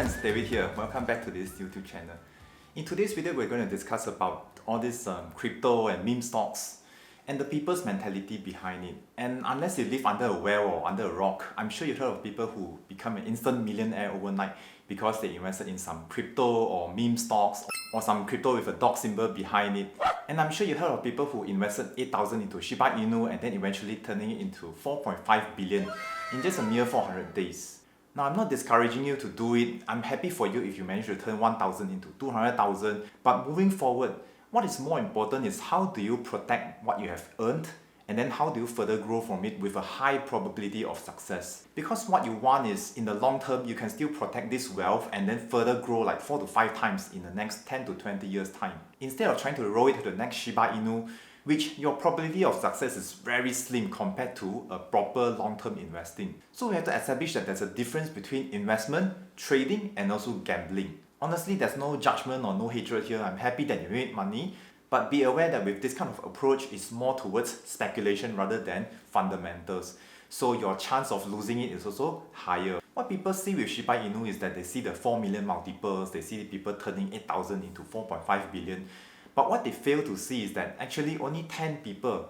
friends, David here. Welcome back to this YouTube channel. In today's video, we're going to discuss about all these crypto and meme stocks and the people's mentality behind it. And unless you live under a well or under a rock, I'm sure you've heard of people who become an instant millionaire overnight because they invested in some crypto or meme stocks or some crypto with a dog symbol behind it. And I'm sure you've heard of people who invested 8,000 into Shiba Inu and then eventually turning it into 4.5 billion in just a mere 400 days. Now, I'm not discouraging you to do it. I'm happy for you if you manage to turn 1,000 into 200,000. But moving forward, what is more important is how do you protect what you have earned, and then how do you further grow from it with a high probability of success. Because what you want is, in the long term, you can still protect this wealth and then further grow like 4 to 5 times in the next 10 to 20 years time. Instead of trying to roll it to the next Shiba Inu, which your probability of success is very slim compared to a proper long-term investing. So we have to establish that there's a difference between investment, trading, and also gambling. Honestly, there's no judgment or no hatred here. I'm happy that you made money, but be aware that with this kind of approach, it's more towards speculation rather than fundamentals. So your chance of losing it is also higher. What people see with Shiba Inu is that they see the 4 million multiples, they see people turning 8,000 into 4.5 billion. But what they fail to see is that actually only 10 people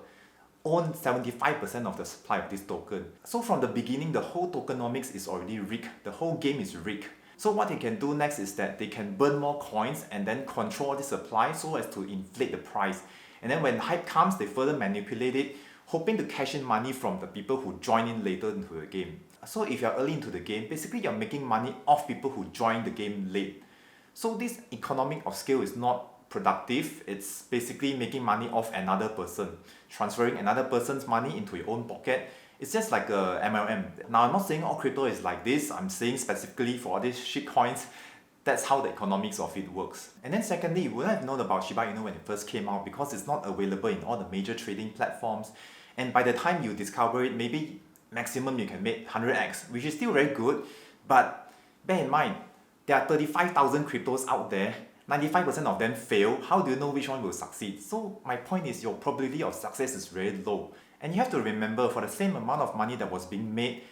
own 75% of the supply of this token. So from the beginning, the whole tokenomics is already rigged. The whole game is rigged. So what they can do next is that they can burn more coins and then control the supply so as to inflate the price. And then when hype comes, they further manipulate it, hoping to cash in money from the people who join in later into the game. So if you're early into the game, basically you're making money off people who join the game late. So this economic of scale is not productive. It's basically making money off another person, transferring another person's money into your own pocket. It's just like a MLM. Now, I'm not saying all crypto is like this. I'm saying specifically for all these shit coins, that's how the economics of it works. And then secondly, you wouldn't have known about Shiba Inu when it first came out because it's not available in all the major trading platforms. And by the time you discover it, maybe maximum you can make 100x, which is still very good. But bear in mind, there are 35,000 cryptos out there. 95% of them fail. How do you know which one will succeed? So my point is your probability of success is very low. And you have to remember, for the same amount of money that was being made,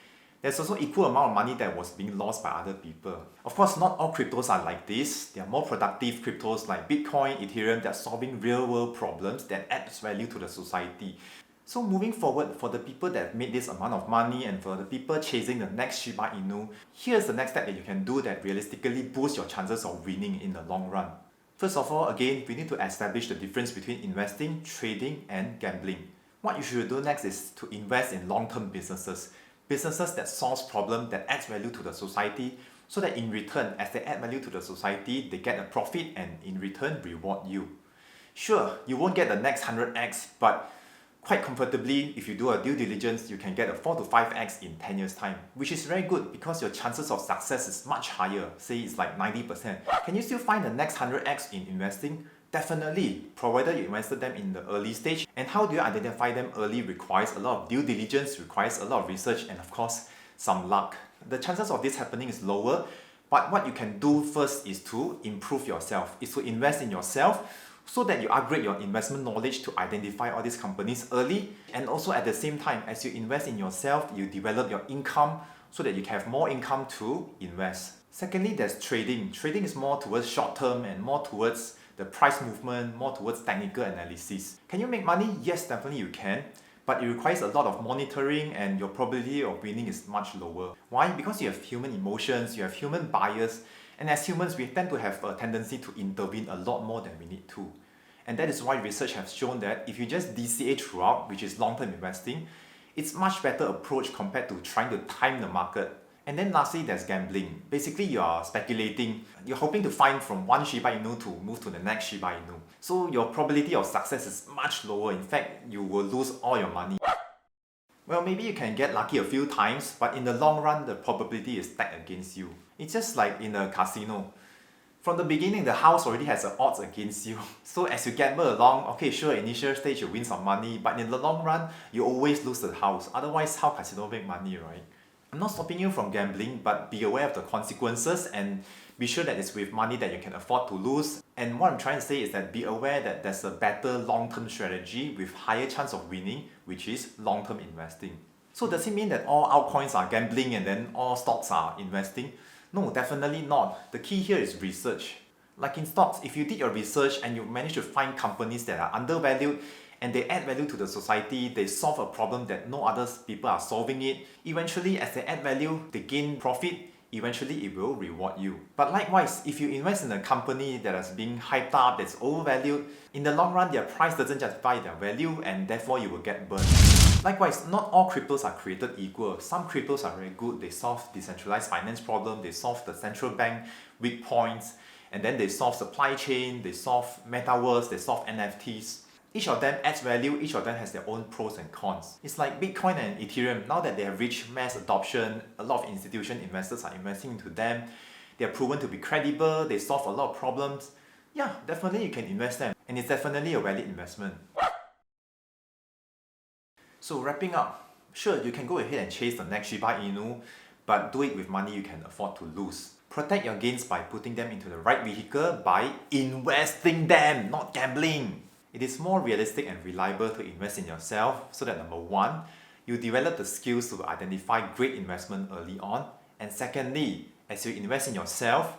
there's also equal amount of money that was being lost by other people. Of course, not all cryptos are like this. There are more productive cryptos like Bitcoin, Ethereum that are solving real world problems that adds value to the society. So moving forward, for the people that have made this amount of money and for the people chasing the next Shiba Inu, here's the next step that you can do that realistically boosts your chances of winning in the long run. First of all, again, we need to establish the difference between investing, trading, and gambling. What you should do next is to invest in long-term businesses. Businesses that solve problems that adds value to the society, so that in return, as they add value to the society, they get a profit and in return reward you. Sure, you won't get the next 100x, but quite comfortably, if you do a due diligence, you can get a 4 to 5x in 10 years time, which is very good because your chances of success is much higher. Say it's like 90%. Can you still find the next 100x in investing? Definitely, provided you invested them in the early stage. And how do you identify them early requires a lot of due diligence, requires a lot of research, and of course, some luck. The chances of this happening is lower, but what you can do first is to improve yourself, is to invest in yourself, so that you upgrade your investment knowledge to identify all these companies early. And also at the same time, as you invest in yourself, you develop your income so that you can have more income to invest. Secondly, there's trading. Trading is more towards short term and more towards the price movement, more towards technical analysis. Can you make money? Yes, definitely you can. But it requires a lot of monitoring and your probability of winning is much lower. Why? Because you have human emotions, you have human bias, and as humans, we tend to have a tendency to intervene a lot more than we need to. And that is why research has shown that if you just DCA throughout, which is long-term investing, it's much better approach compared to trying to time the market. And then lastly, there's gambling. Basically, you are speculating. You're hoping to find from one Shiba Inu to move to the next Shiba Inu. So your probability of success is much lower. In fact, you will lose all your money. Well, maybe you can get lucky a few times, but in the long run, the probability is stacked against you. It's just like in a casino. From the beginning, the house already has the odds against you. So as you gamble along, okay, sure, initial stage you win some money, but in the long run, you always lose the house. Otherwise, how casino make money, right? I'm not stopping you from gambling, but be aware of the consequences and be sure that it's with money that you can afford to lose. And what I'm trying to say is that be aware that there's a better long-term strategy with higher chance of winning, which is long-term investing. So does it mean that all altcoins are gambling and then all stocks are investing? No, definitely not. The key here is research. Like in stocks, if you did your research and you manage to find companies that are undervalued and they add value to the society, they solve a problem that no other people are solving it, eventually as they add value, they gain profit, eventually it will reward you. But likewise, if you invest in a company that is being hyped up, that's overvalued, in the long run their price doesn't justify their value and therefore you will get burned. Likewise, not all cryptos are created equal. Some cryptos are very good, they solve decentralized finance problem, they solve the central bank weak points, and then they solve supply chain, they solve metaverse, they solve NFTs. Each of them adds value, each of them has their own pros and cons. It's like Bitcoin and Ethereum. Now that they have reached mass adoption, a lot of institutional investors are investing into them. They are proven to be credible, they solve a lot of problems. Yeah, definitely you can invest them, and it's definitely a valid investment. So wrapping up, sure, you can go ahead and chase the next Shiba Inu, but do it with money you can afford to lose. Protect your gains by putting them into the right vehicle by investing them, not gambling. It is more realistic and reliable to invest in yourself so that number one, you develop the skills to identify great investment early on, and secondly, as you invest in yourself,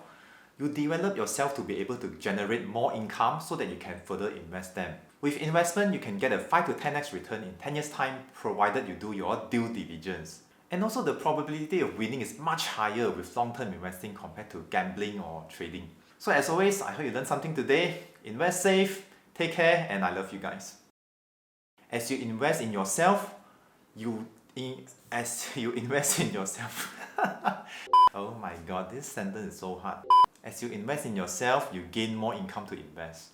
you develop yourself to be able to generate more income so that you can further invest them. With investment, you can get a 5 to 10x return in 10 years time provided you do your due diligence. And also the probability of winning is much higher with long-term investing compared to gambling or trading. So as always, I hope you learned something today. Invest safe, take care, and I love you guys. As you invest in yourself, as you invest in yourself. Oh my god, this sentence is so hard. As you invest in yourself, you gain more income to invest.